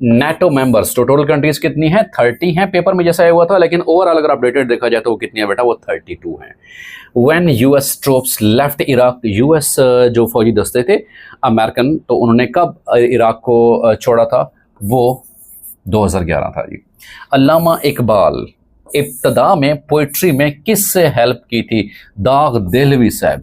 NATO members तो total countries कितनी हैं? 30 हैं पेपर में जैसा हुआ था, लेकिन ओवरऑल अगर अपडेटेड देखा जाए तो वो कितनी है बेटा? वो 32 हैं। When US troops left Iraq, US जो फौजी दस्ते थे अमेरिकन, तो उन्होंने कब इराक को छोड़ा था? वो 2011 था जी। अल्लामा इकबाल इब्तदा में पोइट्री में किससे हेल्प की थी? दाग देहलवी साहब,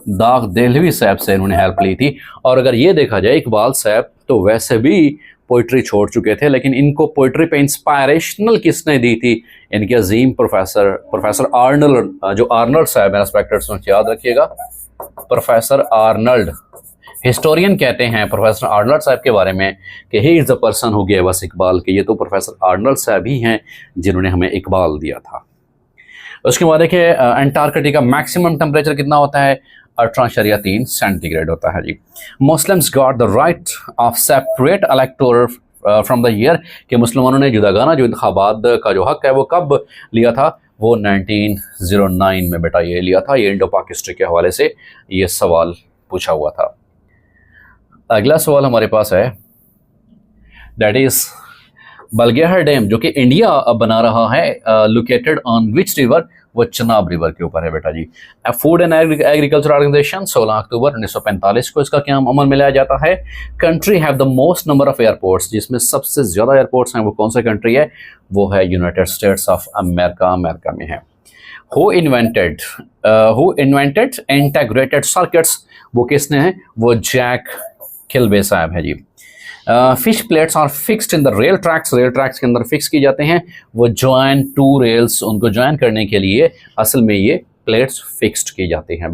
दाग देहलवी साहब से इन्होंने हेल्प ली थी। और अगर ये देखा जाए इकबाल साहब तो वैसे भी पोइट्री छोड़ चुके थे, लेकिन इनको पोइट्री पे इंस्पायरेशनल किसने दी थी? इनके अजीम प्रोफेसर आर्नल्ड, जो आर्नल्ड साहब हैं, रेस्पेक्टेड स्टूडेंट्स याद रखिएगा, प्रोफेसर आर्नल्ड। हिस्टोरियन कहते हैं प्रोफेसर आर्नल्ड साहब के बारे में कि he is the person who gave us Iqbal, के ये तो प्रोफेसर आर्नल्ड साहब ही हैं जिन्होंने हमें इकबाल दिया था। उसके बाद देखिए अंटार्कटिका मैक्सिमम टेम्परेचर कितना होता है? 18.3 सेंटीग्रेड होता है जी। Muslims got the right of separate electoral from the year, कि मुसलमानों ने जुदागाना जो इंतखाबात का जो हक है वो कब लिया था? वो 1909 में बेटा ये लिया था। ये इंडो पाक हिस्ट्री के हवाले से ये सवाल पूछा हुआ था। अगला सवाल हमारे पास है, दैट इज बलगेहर डैम जो कि इंडिया अब बना रहा है, लोकेटेड ऑन विच रिवर? वो चनाब रिवर के ऊपर है बेटा जी। फूड एंड एग्रीकल्चर ऑर्गेनाइजेशन 16 अक्टूबर 1945 को इसका क्या अमल में लाया जाता है। Country have the most number of airports, जिसमें सबसे ज़्यादा एयरपोर्ट्स हैं वो कौन सा कंट्री है? वो है United states of America, America में है। हु इन्वेंटेड इंटीग्रेटेड सर्किट्स, वो किसने है? वो जैक किल्बे साहब है जी। Fish plates are fixed in the rail tracks, rail tracks के अंदर फिक्स की जाते हैं। वो ज्वाइन टू रेल्स, उनको ज्वाइन करने के लिए असल में ये प्लेट्स फिक्स्ड की जाती हैं।